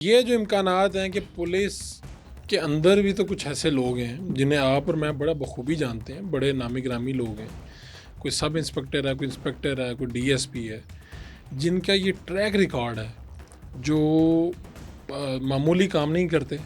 ये जो इम्कानात हैं कि पुलिस के अंदर भी तो कुछ ऐसे लोग हैं जिन्हें आप और मैं बड़ा बखूबी जानते हैं, बड़े नामी गिरामी लोग हैं। कोई सब इंस्पेक्टर है, कोई इंस्पेक्टर है, कोई डीएसपी है, जिनका ये ट्रैक रिकॉर्ड है, जो मामूली काम नहीं करते,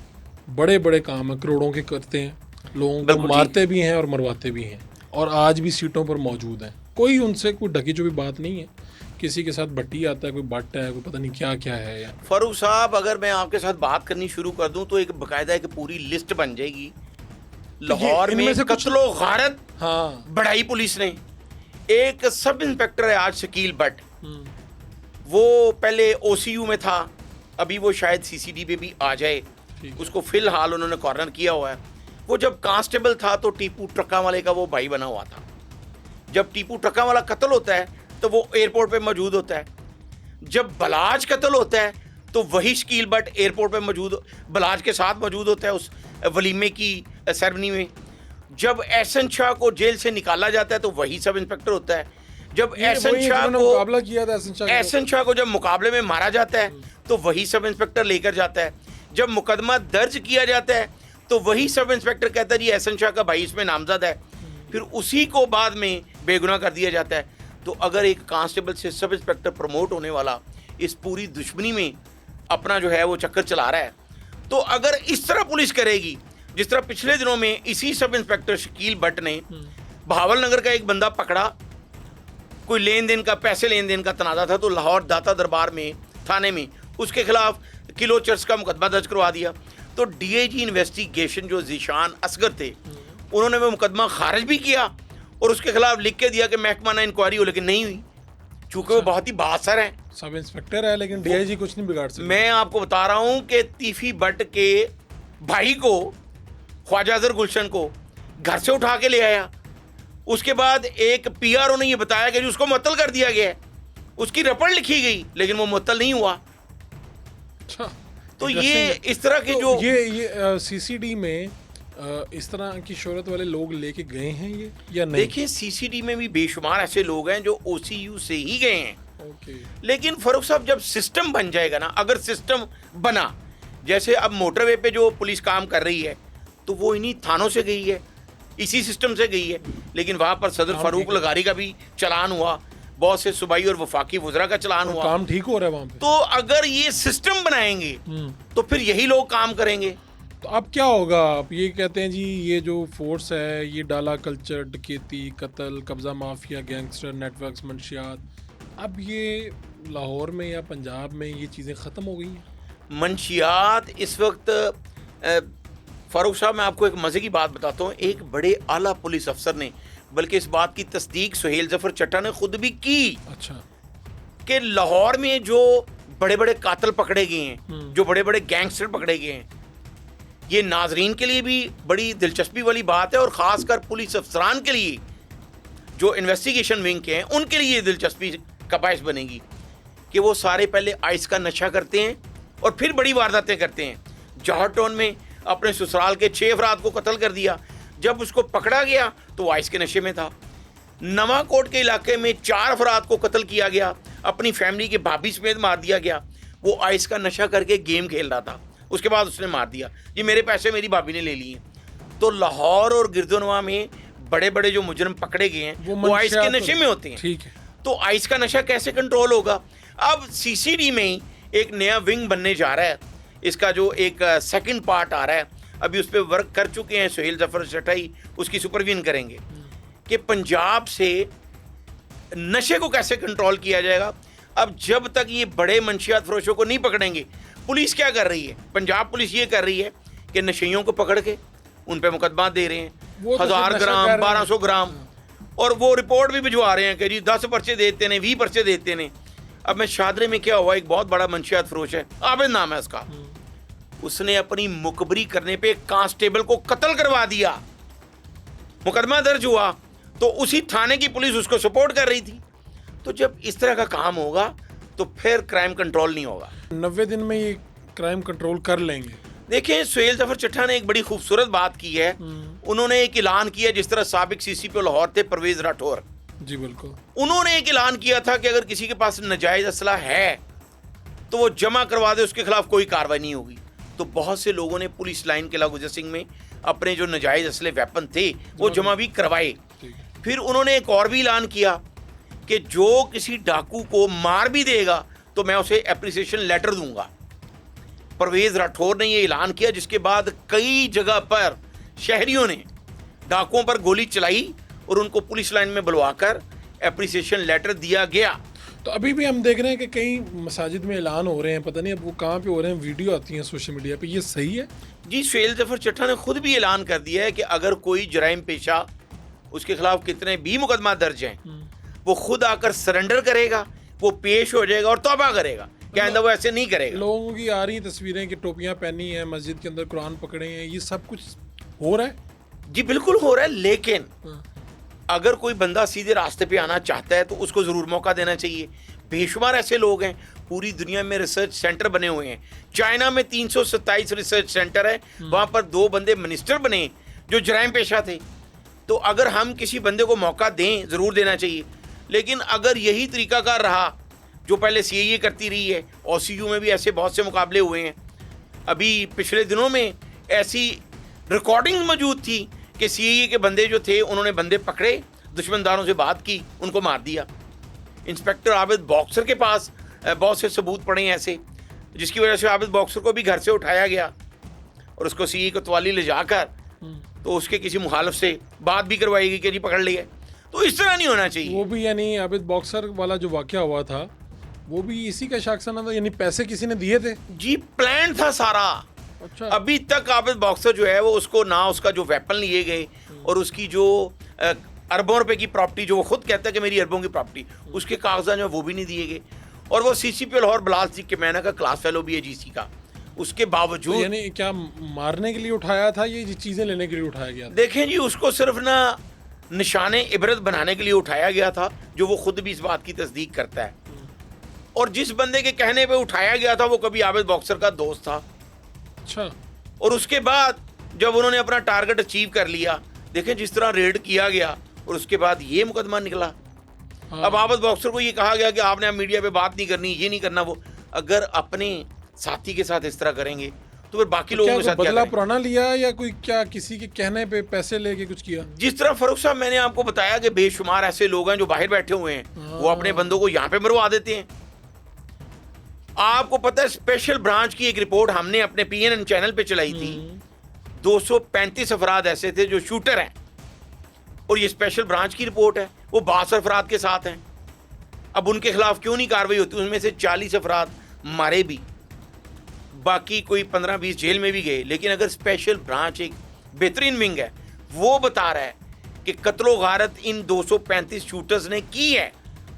बड़े बड़े काम है, करोड़ों के करते हैं, लोगों को मारते भी हैं और मरवाते भी हैं, और आज भी सीटों पर मौजूद हैं। कोई उनसे कोई ढकी चुपी बात नहीं है। किसी के साथ भट्टी आता है, कोई बट है, कोई पता नहीं क्या क्या है यार। फारूक साहब, अगर मैं आपके साथ बात करनी शुरू कर दूं तो एक बाकायदा एक पूरी लिस्ट बन जाएगी। लाहौर में कत्लो गारत बढ़ाई पुलिस ने। एक सब इंस्पेक्टर है आज शकील भट्ट, वो पहले ओसीयू में था, अभी वो शायद सीसीडी पे भी आ जाए, उसको फिलहाल उन्होंने कॉर्नर किया हुआ है। वो जब कांस्टेबल था तो टीपू ट्रक्का वाले का वो भाई बना हुआ था। जब टीपू ट्रक्का वाला कत्ल होता है तो वो एयरपोर्ट पे मौजूद होता है। जब बलाज कत्ल होता है तो वही शकील भट्ट एयरपोर्ट पे मौजूद, बलाज के साथ मौजूद होता है उस वलीमे की सेरेमनी में। जब एहसन शाह को जेल से निकाला जाता है तो वही सब इंस्पेक्टर होता है। जब एहसन शाह को मुकाबला किया था, एहसन शाह को जब मुकाबले में मारा जाता है तो वही सब इंस्पेक्टर लेकर जाता है। जब मुकदमा दर्ज किया जाता है तो वही सब इंस्पेक्टर कहता है जी एहसन शाह का भाई इसमें नामजद है, फिर उसी को बाद में बेगुनाह कर दिया जाता है। तो अगर एक कांस्टेबल से सब इंस्पेक्टर प्रमोट होने वाला इस पूरी दुश्मनी में अपना जो है वो चक्कर चला रहा है, तो अगर इस तरह पुलिस करेगी जिस तरह पिछले दिनों में इसी सब इंस्पेक्टर शकील भट्ट ने बहावल नगर का एक बंदा पकड़ा, कोई लेन देन का, पैसे लेन देन का तनाज़ा था, तो लाहौर दाता दरबार में थाने में उसके खिलाफ किलो चर्च का मुकदमा दर्ज करवा दिया। तो डीआईजी इन्वेस्टिगेशन जो ज़ीशान असगर थे, उन्होंने वो मुकदमा खारिज भी किया और उसके खिलाफ लिख के दिया कि महकमा ना इंक्वायरी हो, लेकिन नहीं हुई, चूंकि वो बहुत ही बासर है, सब इंस्पेक्टर है, लेकिन डीआईजी कुछ नहीं बिगाड़ सकते। मैं आपको बता रहा हूं कि तीफी भट्ट के भाई को, ख्वाजा अजहर गुलशन को घर से उठा के ले आया। उसके बाद एक पीआरओ ने ये बताया कि उसको मुअत्तल कर दिया गया है, उसकी रपट लिखी गई लेकिन वो मुअत्तल नहीं हुआ। अच्छा, तो ये इस तरह के तो जो ये सीसीडी में इस तरह की शोहरत वाले लोग लेके गए हैं ये या नहीं? देखिए, सीसीडी में भी बेशुमार ऐसे लोग हैं जो ओसीयू से ही गए हैं। ओके। लेकिन फारूक साहब, जब सिस्टम बन जाएगा ना, अगर सिस्टम बना, जैसे अब मोटरवे पे जो पुलिस काम कर रही है तो वो इन्हीं थानों से गई है, इसी सिस्टम से गई है, लेकिन वहाँ पर सदर फारूक लगारी का भी चलान हुआ, बहुत से सूबाई और वफाकी वज़रा का चलान हुआ, काम ठीक हो रहा है वहाँ पे। तो अगर ये सिस्टम बनाएंगे तो फिर यही लोग काम करेंगे। तो अब क्या होगा? आप ये कहते हैं जी ये जो फोर्स है ये डाला कल्चर, डकैती, कत्ल, कब्जा माफिया, गैंगस्टर नेटवर्क्स, मंशियात, अब ये लाहौर में या पंजाब में ये चीज़ें ख़त्म हो गई हैं? मंशियात इस वक्त फारूक साहब, मैं आपको एक मज़े की बात बताता हूँ। एक बड़े आला पुलिस अफसर ने, बल्कि इस बात की तस्दीक सुहेल जफर चट्टा ने खुद भी की, अच्छा, कि लाहौर में जो बड़े बड़े कातिल पकड़े गए हैं, जो बड़े बड़े गैंगस्टर पकड़े गए हैं, ये नाजरीन के लिए भी बड़ी दिलचस्पी वाली बात है और ख़ासकर पुलिस अफसरान के लिए जो इन्वेस्टिगेशन विंग के हैं उनके लिए ये दिलचस्पी का बायस बनेगी कि वो सारे पहले आइस का नशा करते हैं और फिर बड़ी वारदातें करते हैं। जौहर टाउन में अपने ससुराल के 6 अफराद को कत्ल कर दिया, जब उसको पकड़ा गया तो वो आइस के नशे में था। नवाकोट के इलाके में 4 अफराद को कत्ल किया गया, अपनी फैमिली के भाभी समेत मार दिया गया, वो आइस का नशा करके गेम खेल रहा था, उसके बाद उसने मार दिया, ये मेरे पैसे मेरी भाभी ने ले लिए। तो लाहौर और गिरदोनवा में बड़े बड़े जो मुजरिम पकड़े गए हैं वो आइस के नशे में होते हैं। ठीक है, तो आइस का नशा कैसे कंट्रोल होगा? अब सीसीडी में एक नया विंग बनने जा रहा है, इसका जो एक सेकंड पार्ट आ रहा है, अभी उस पर वर्क कर चुके हैं सुहेल जफर चटाई, उसकी सुपरविजन करेंगे कि पंजाब से नशे को कैसे कंट्रोल किया जाएगा। अब जब तक ये बड़े मंशियात फरोशों को नहीं पकड़ेंगे, पुलिस क्या कर रही है, पंजाब पुलिस ये कर रही है कि नशेइयों को पकड़ के उन पे मुकदमा दे रहे हैं, 1000 ग्राम 1200 ग्राम, और वो रिपोर्ट भी भिजवा रहे हैं कि जी 10 पर्चे देते ने, 20 पर्चे देते ने। अब मैं शादरे में क्या हुआ, एक बहुत बड़ा मंशियात फरोश है, आबिद नाम है उसका, उसने अपनी मुखबरी करने पे कांस्टेबल को कत्ल करवा दिया, मुकदमा दर्ज हुआ, तो उसी थाने की पुलिस उसको सपोर्ट कर रही थी। तो जब इस तरह का काम होगा तो फिर क्राइम कंट्रोल नहीं होगा। 90 दिन में ये क्राइम कंट्रोल कर लेंगे। देखिए, सुहेल जफर चट्टा ने एक बड़ी खूबसूरत बात की है, उन्होंने एक ऐलान किया, जिस तरह साबिक सीसीपी लाहौर थे परवेज राठौर जी, बिल्कुल, उन्होंने एक ऐलान किया था कि अगर किसी के पास नाजायज असला है तो वो जमा करवा दे, उसके खिलाफ कोई कार्रवाई नहीं होगी। तो बहुत से लोगों ने पुलिस लाइन किला गुजर सिंह में अपने जो नाजायज़ असले वेपन थे वो जमा भी करवाए। फिर उन्होंने एक और भी ऐलान किया कि जो किसी डाकू को मार भी देगा तो मैं उसे एप्रिसिएशन लेटर दूंगा। परवेज़ राठौर ने ये ऐलान किया, जिसके बाद कई जगह पर शहरियों ने डाकुओं पर गोली चलाई और उनको पुलिस लाइन में बुलवाकर एप्रिसिएशन लेटर दिया गया। तो अभी भी हम देख रहे हैं कि कई मसाजिद में ऐलान हो रहे हैं, पता नहीं अब वो कहाँ पे हो रहे हैं, वीडियो आती हैं सोशल मीडिया पे, ये सही है? जी, सुहेल जफर चट्टा ने खुद भी ऐलान कर दिया है कि अगर कोई जराइम पेशा, उसके खिलाफ कितने भी मुकदमा दर्ज हैं, वो खुद आकर सरेंडर करेगा, वो पेश हो जाएगा और तौबा करेगा कि आइंदा वो ऐसे नहीं करेगा। लोगों की आ रही तस्वीरें कि टोपियां पहनी हैं, मस्जिद के अंदर कुरान पकड़े हैं, ये सब कुछ हो रहा है? जी बिल्कुल हो रहा है, लेकिन अगर कोई बंदा सीधे रास्ते पे आना चाहता है तो उसको ज़रूर मौका देना चाहिए। बेशुमार ऐसे लोग हैं, पूरी दुनिया में रिसर्च सेंटर बने हुए हैं। चाइना में 327 रिसर्च सेंटर है, वहाँ पर 2 बंदे मिनिस्टर बने जो जराइम पेशा थे। तो अगर हम किसी बंदे को मौका दें, ज़रूर देना चाहिए। लेकिन अगर यही तरीकाकार रहा जो पहले CIA करती रही है, OCU में भी ऐसे बहुत से मुकाबले हुए हैं। अभी पिछले दिनों में ऐसी रिकॉर्डिंग मौजूद थी कि CIA के बंदे जो थे, उन्होंने बंदे पकड़े, दुश्मनदारों से बात की, उनको मार दिया। इंस्पेक्टर आबिद बॉक्सर के पास बहुत से सबूत पड़े हैं ऐसे, जिसकी वजह से आबिद बॉक्सर को भी घर से उठाया गया और उसको CIA कोतवाली ले जाकर तो उसके किसी मुखालिफ से बात भी करवाई गई कि जी पकड़ लिया। तो इस तरह नहीं होना चाहिए। वो भी यानी आबिद बॉक्सर वाला जो वाकया हुआ था वो भी इसी का शाखसाना था, यानी पैसे किसी ने दिए थे? जी, प्लान था सारा। अच्छा। अभी तक आबिद बॉक्सर जो है वो उसको ना उसका जो वेपन लिए गए और उसकी जो अरबों रुपए की प्रॉपर्टी, जो वो खुद कहता है कि मेरी अरबों की प्रॉपर्टी, उसके कागजात जो वो भी नहीं दिए गए। और वो CCP लाहौर बिलाल सिंह कैमैना का क्लास फेलो भी है GC का, उसके बावजूद। तो यानी क्या मारने के लिए उठाया था, ये चीजें लेने के लिए उठाया गया था? देखें जी, उसको सिर्फ ना निशाने इबरत बनाने के लिए उठाया गया था, जो वो खुद भी इस बात की तस्दीक करता है। और जिस बंदे के कहने पे उठाया गया था वो कभी आबिद बॉक्सर का दोस्त था। अच्छा। और उसके बाद जब उन्होंने अपना टारगेट अचीव कर लिया, देखें जिस तरह रेड किया गया और उसके बाद ये मुकदमा निकला। हाँ। अब आबिद बॉक्सर को ये कहा गया कि आपने अब मीडिया पे बात नहीं करनी, ये नहीं करना वो। अगर अपने साथी के साथ इस तरह करेंगे तो फिर बाकी लोगों के साथ क्या बदला करेंगे? पुराना लिया या कोई क्या किसी के कहने पे पैसे लेके कुछ किया? जिस तरह फरूख साहब मैंने आपको बताया कि बेशुमार ऐसे लोग हैं जो बाहर बैठे हुए हैं, वो अपने बंदों को यहाँ पे मरवा देते हैं। आपको पता है, स्पेशल ब्रांच की एक रिपोर्ट हमने अपने PNN चैनल पे चलाई थी। 235 अफराद ऐसे थे जो शूटर हैं, और ये स्पेशल ब्रांच की रिपोर्ट है। वो 62 अफराद के साथ हैं। अब उनके खिलाफ क्यों नहीं कार्रवाई होती? उनमें से 40 अफराद मारे भी, बाकी कोई 15-20 जेल में भी गए। लेकिन अगर स्पेशल ब्रांच एक बेहतरीन विंग है, वो बता रहा है कि कत्लो गारत इन 235 शूटर्स ने की है,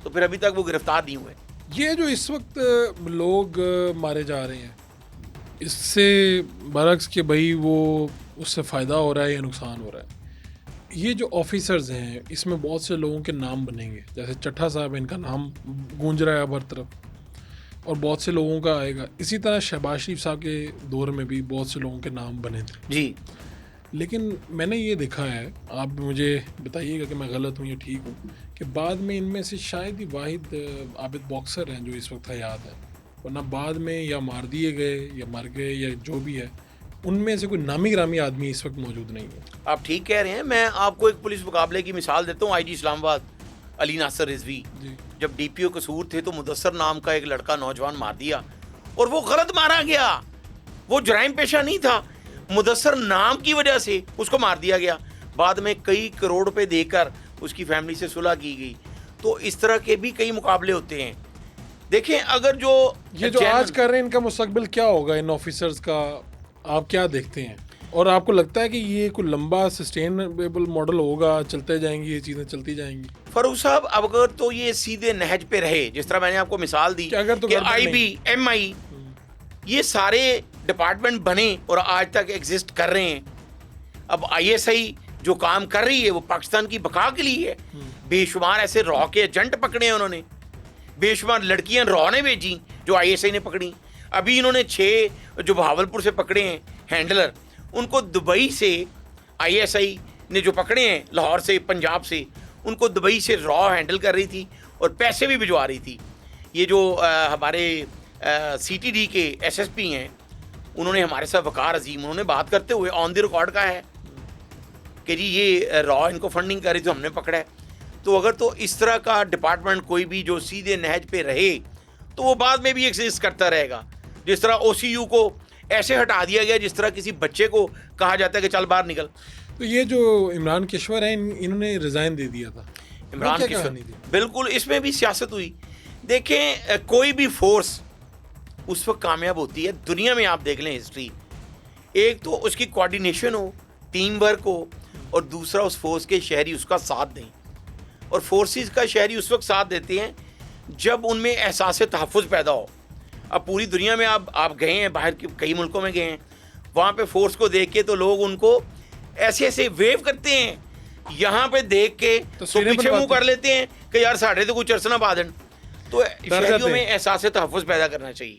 तो फिर अभी तक वो गिरफ्तार नहीं हुए। ये जो इस वक्त लोग मारे जा रहे हैं, इससे बरक्स के भाई वो उससे फ़ायदा हो रहा है या नुकसान हो रहा है? ये जो ऑफिसर्स हैं, इसमें बहुत से लोगों के नाम बनेंगे, जैसे चट्टा साहब, इनका नाम गूंज रहा है अब हर तरफ, और बहुत से लोगों का आएगा। इसी तरह शहबाज शरीफ साहब के दौर में भी बहुत से लोगों के नाम बने थे जी। लेकिन मैंने ये देखा है, आप मुझे बताइएगा कि मैं गलत हूँ या ठीक हूँ, कि बाद में इनमें से शायद ही वाहिद आबिद बॉक्सर हैं जो इस वक्त हयात है, वरना बाद में या मार दिए गए या मर गए या जो भी है, उनमें से कोई नामी ग्रामी आदमी इस वक्त मौजूद नहीं है। आप ठीक कह रहे हैं। मैं आपको एक पुलिस मुकाबले की मिसाल देता हूँ। IG इस्लामाबाद अली नासर रिजवी, जब DPO कसूर थे तो मुदस्सर नाम का एक लड़का नौजवान मार दिया, और वो गलत मारा गया। वो जराइम पेशा नहीं था, मुदस्सर नाम की वजह से उसको मार दिया गया। बाद में कई करोड़ रुपए देकर उसकी फैमिली से सुलह की गई। तो इस तरह के भी कई मुकाबले होते हैं। देखें, अगर जो ये जो आज कर रहे हैं, इनका मुस्तकबिल क्या होगा इन ऑफिसर्स का, आप क्या देखते हैं? और आपको लगता है कि ये कोई लंबा सस्टेनेबल मॉडल होगा, चलते जाएंगी ये चीज़ें, चलती जाएंगी? फरूख साहब, अब अगर तो ये सीधे नहज पे रहे, जिस तरह मैंने आपको मिसाल दी कि IB, MI, ये सारे डिपार्टमेंट बने और आज तक एग्जिस्ट कर रहे हैं। अब ISI जो काम कर रही है वो पाकिस्तान की बका के लिए है। बेशुमार ऐसे रॉ के एजेंट पकड़े हैं उन्होंने, बेशुमार लड़कियां रॉ ने भेजी जो ISI ने पकड़ी। अभी इन्होंने 6 जो बहावलपुर से पकड़े हैं हैंडलर, उनको दुबई से ISI ने जो पकड़े हैं, लाहौर से, पंजाब से, उनको दुबई से रॉ हैंडल कर रही थी और पैसे भी भिजवा रही थी। ये जो हमारे CTD के SSP हैं, उन्होंने हमारे साथ वकार अजीम, उन्होंने बात करते हुए ऑन द रिकॉर्ड कहा है कि जी ये रॉ इनको फंडिंग कर रही थी, हमने पकड़ा है। तो अगर तो इस तरह का डिपार्टमेंट कोई भी जो सीधे नहज पे रहे तो वो बाद में भी एग्जिस्ट करता रहेगा। जिस तरह OCU को ऐसे हटा दिया गया जिस तरह किसी बच्चे को कहा जाता है कि चल बाहर निकल। तो ये जो इमरान किश्वर हैं इन्होंने रिज़ाइन दे दिया था, इमरान क्या किश्वर कहानी थी? बिल्कुल, इसमें भी सियासत हुई। देखें, कोई भी फोर्स उस वक्त कामयाब होती है, दुनिया में आप देख लें हिस्ट्री, एक तो उसकी कोऑर्डिनेशन हो, टीम वर्क हो, और दूसरा उस फोर्स के शहरी उसका साथ दें। और फोर्सेस का शहरी उस वक्त साथ देते हैं जब उनमें एहसास तहफ़्फ़ुज़ पैदा हो। अब पूरी दुनिया में आप गए हैं, बाहर के कई मुल्कों में गए हैं, वहाँ पे फोर्स को देख के तो लोग उनको ऐसे ऐसे वेव करते हैं, यहाँ पे देख के तो पीछे मुंह कर लेते हैं कि यार साढ़े तो कुछ अरसना बादन। तो शहरियों में एहसास तहफ़्फ़ुज़ पैदा करना चाहिए।